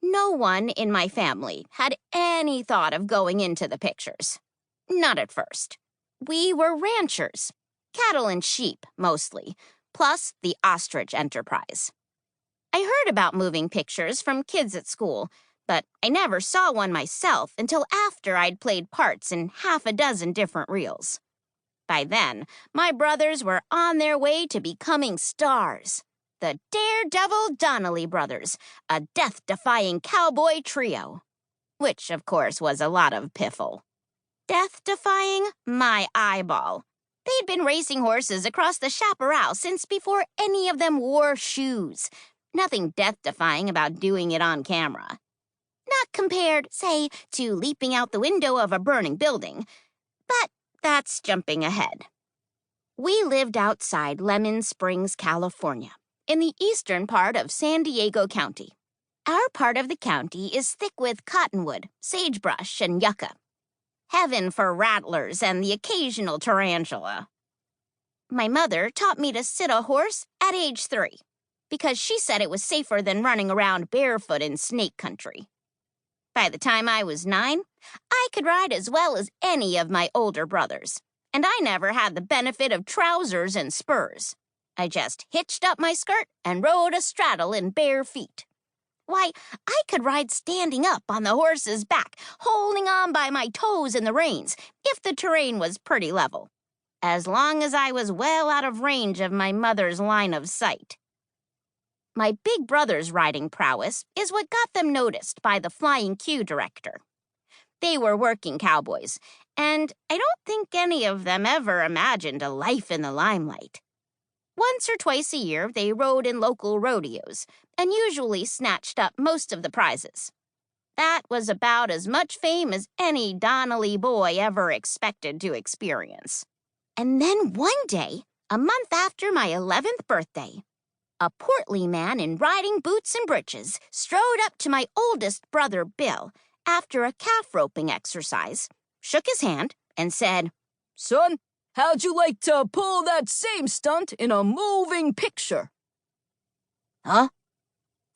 No one in my family had any thought of going into the pictures. Not at first. We were ranchers, cattle and sheep mostly, plus the ostrich enterprise. I heard about moving pictures from kids at school, but I never saw one myself until after I'd played parts in half a dozen different reels. By then, my brothers were on their way to becoming stars. The Daredevil Donnelly brothers, a death-defying cowboy trio. Which, of course, was a lot of piffle. Death-defying? My eyeball. They'd been racing horses across the chaparral since before any of them wore shoes. Nothing death-defying about doing it on camera. Not compared, say, to leaping out the window of a burning building. But that's jumping ahead. We lived outside Lemon Springs, California, in the eastern part of San Diego County. Our part of the county is thick with cottonwood, sagebrush, and yucca. Heaven for rattlers and the occasional tarantula. My mother taught me to sit a horse at age 3, because she said it was safer than running around barefoot in snake country. By the time I was 9, I could ride as well as any of my older brothers, and I never had the benefit of trousers and spurs. I just hitched up my skirt and rode a straddle in bare feet. Why, I could ride standing up on the horse's back, holding on by my toes in the reins, if the terrain was pretty level, as long as I was well out of range of my mother's line of sight. My big brother's riding prowess is what got them noticed by the Flying Q director. They were working cowboys, and I don't think any of them ever imagined a life in the limelight. Once or twice a year, they rode in local rodeos, and usually snatched up most of the prizes. That was about as much fame as any Donnelly boy ever expected to experience. And then one day, a month after my 11th birthday, a portly man in riding boots and breeches strode up to my oldest brother, Bill, after a calf roping exercise, shook his hand, and said, "Son, how'd you like to pull that same stunt in a moving picture?" "Huh?"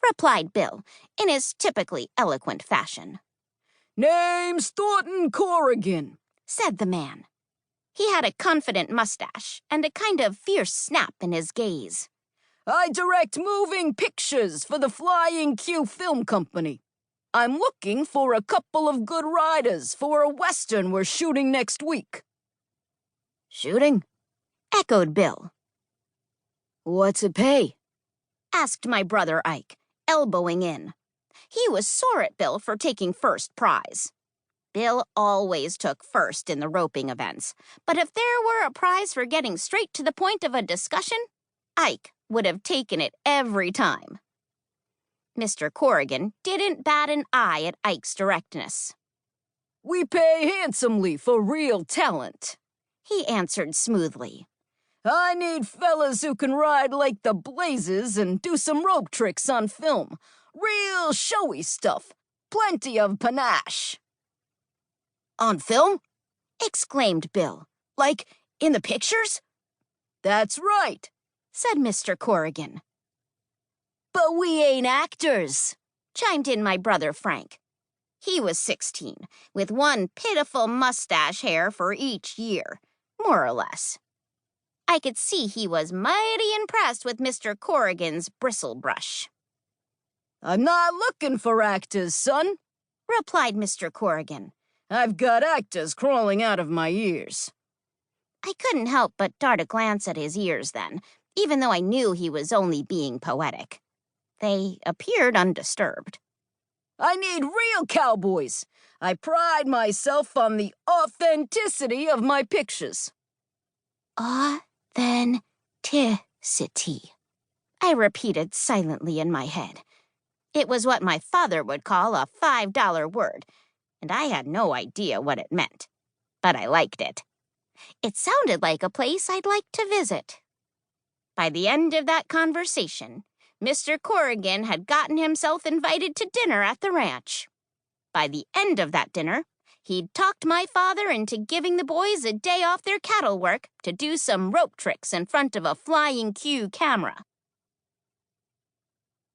replied Bill, in his typically eloquent fashion. "Name's Thornton Corrigan," said the man. He had a confident mustache and a kind of fierce snap in his gaze. "I direct moving pictures for the Flying Q Film Company. I'm looking for a couple of good riders for a Western we're shooting next week." "Shooting?" echoed Bill. "What's it pay?" asked my brother Ike, elbowing in. He was sore at Bill for taking first prize. Bill always took first in the roping events, but if there were a prize for getting straight to the point of a discussion, Ike would have taken it every time. Mr. Corrigan didn't bat an eye at Ike's directness. "We pay handsomely for real talent," he answered smoothly. "I need fellas who can ride like the blazes and do some rope tricks on film. Real showy stuff. Plenty of panache." "On film?" exclaimed Bill. "Like in the pictures?" "That's right," said Mr. Corrigan. "But we ain't actors," chimed in my brother Frank. He was 16, with one pitiful mustache hair for each year, more or less. I could see he was mighty impressed with Mr. Corrigan's bristle brush. "I'm not looking for actors, son," replied Mr. Corrigan. "I've got actors crawling out of my ears." I couldn't help but dart a glance at his ears then, even though I knew he was only being poetic. They appeared undisturbed. "I need real cowboys. I pride myself on the authenticity of my pictures." Authenticity, I repeated silently in my head. It was what my father would call a $5 word, and I had no idea what it meant. But I liked it. It sounded like a place I'd like to visit. By the end of that conversation, Mr. Corrigan had gotten himself invited to dinner at the ranch. By the end of that dinner, he'd talked my father into giving the boys a day off their cattle work to do some rope tricks in front of a Flying Q camera.